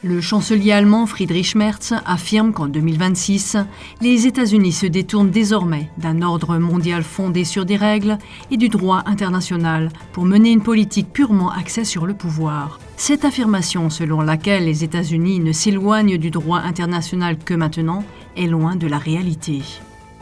Le chancelier allemand Friedrich Merz affirme qu'en 2026, les États-Unis se détournent désormais d'un ordre mondial fondé sur des règles et du droit international pour mener une politique purement axée sur le pouvoir. Cette affirmation selon laquelle les États-Unis ne s'éloignent du droit international que maintenant est loin de la réalité.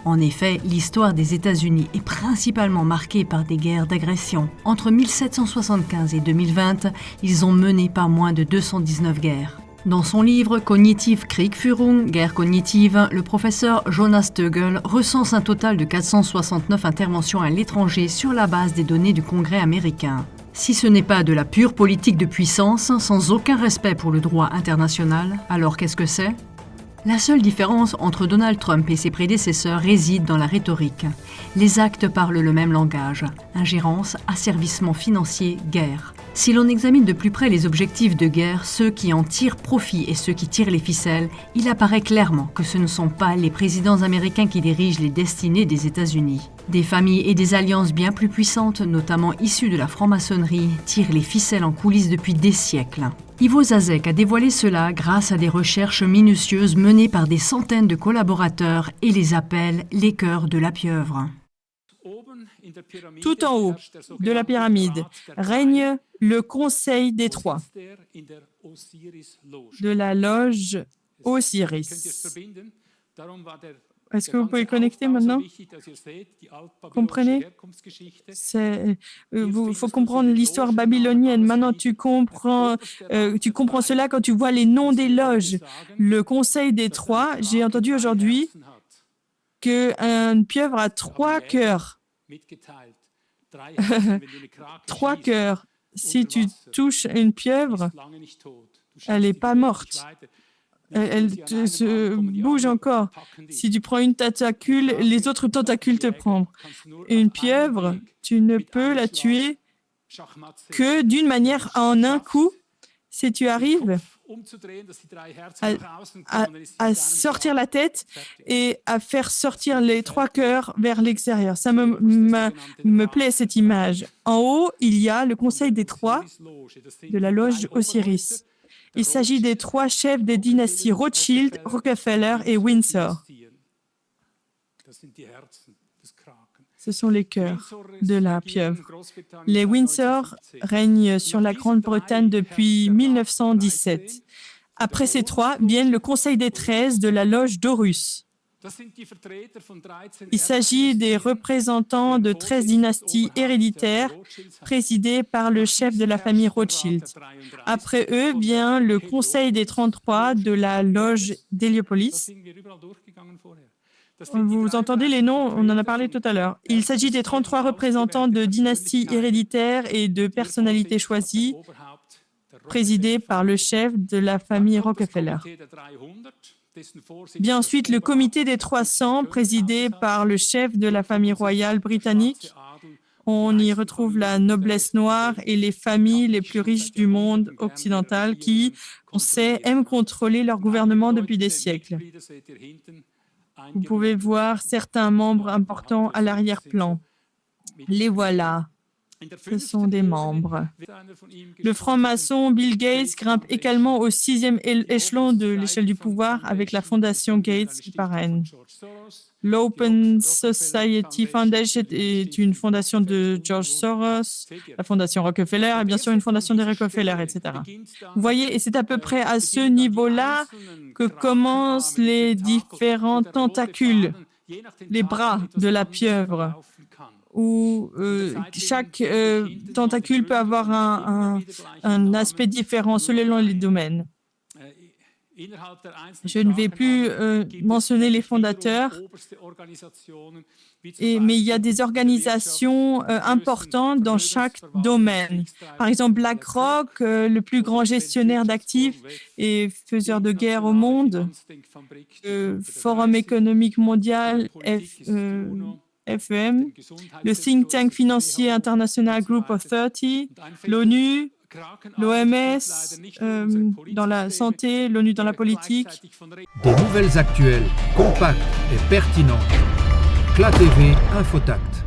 En effet, l'histoire des États-Unis est principalement marquée par des guerres d'agression. Entre 1775 et 2020, ils ont mené pas moins de 219 guerres. Dans son livre Kognitive Kriegführung, guerre cognitive, le professeur Jonas Tögel recense un total de 469 interventions à l'étranger sur la base des données du Congrès américain. Si ce n'est pas de la pure politique de puissance, sans aucun respect pour le droit international, alors qu'est-ce que c'est ? La seule différence entre Donald Trump et ses prédécesseurs réside dans la rhétorique. Les actes parlent le même langage. Ingérence, asservissement financier, guerre. Si l'on examine de plus près les objectifs de guerre, ceux qui en tirent profit et ceux qui tirent les ficelles, il apparaît clairement que ce ne sont pas les présidents américains qui dirigent les destinées des États-Unis. Des familles et des alliances bien plus puissantes, notamment issues de la franc-maçonnerie, tirent les ficelles en coulisses depuis des siècles. Ivo Zazek a dévoilé cela grâce à des recherches minutieuses menées par des centaines de collaborateurs et les appelle les cœurs de la pieuvre. Tout en haut de la pyramide règne le Conseil des Trois de la loge Osiris. Est-ce que vous pouvez connecter maintenant ? Comprenez ? Il faut comprendre l'histoire babylonienne. Maintenant, tu comprends cela quand tu vois les noms des loges. Le Conseil des Trois, j'ai entendu aujourd'hui qu'une pieuvre a 3 cœurs. 3 cœurs. Si tu touches une pieuvre, elle n'est pas morte. Elle se bouge encore. Si tu prends une tentacule, les autres tentacules te prennent. Une pieuvre, tu ne peux la tuer que d'une manière en un coup. Si tu arrives à sortir la tête et à faire sortir les 3 cœurs vers l'extérieur. Ça me plaît cette image. En haut, il y a le Conseil des Trois de la loge Osiris. Il s'agit des 3 chefs des dynasties Rothschild, Rockefeller et Windsor. Ce sont les cœurs de la pieuvre. Les Windsor règnent sur la Grande-Bretagne depuis 1917. Après ces 3 viennent le Conseil des 13 de la loge d'Horus. Il s'agit des représentants de 13 dynasties héréditaires présidées par le chef de la famille Rothschild. Après eux vient le Conseil des 33 de la loge d'Héliopolis. Vous entendez les noms, on en a parlé tout à l'heure. Il s'agit des 33 représentants de dynasties héréditaires et de personnalités choisies, présidées par le chef de la famille Rockefeller. Bien ensuite, le comité des 300, présidé par le chef de la famille royale britannique. On y retrouve la noblesse noire et les familles les plus riches du monde occidental qui, on sait, aiment contrôler leur gouvernement depuis des siècles. Vous pouvez voir certains membres importants à l'arrière-plan. Les voilà. Ce sont des membres. Le franc-maçon Bill Gates grimpe également au 6e échelon de l'échelle du pouvoir avec la fondation Gates qui parraine. L'Open Society Foundation est une fondation de George Soros, la fondation Rockefeller et bien sûr une fondation de Rockefeller, etc. Vous voyez, et c'est à peu près à ce niveau-là que commencent les différents tentacules, les bras de la pieuvre, où chaque tentacule peut avoir un aspect différent selon les domaines. Je ne vais plus mentionner les fondateurs, mais il y a des organisations importantes dans chaque domaine. Par exemple, BlackRock, le plus grand gestionnaire d'actifs et faiseur de guerre au monde, Forum économique mondial, FEM, le think tank financier international Group of 30, l'ONU, l'OMS dans la santé, l'ONU dans la politique. Des nouvelles actuelles, compactes et pertinentes. CLA TV Infotact.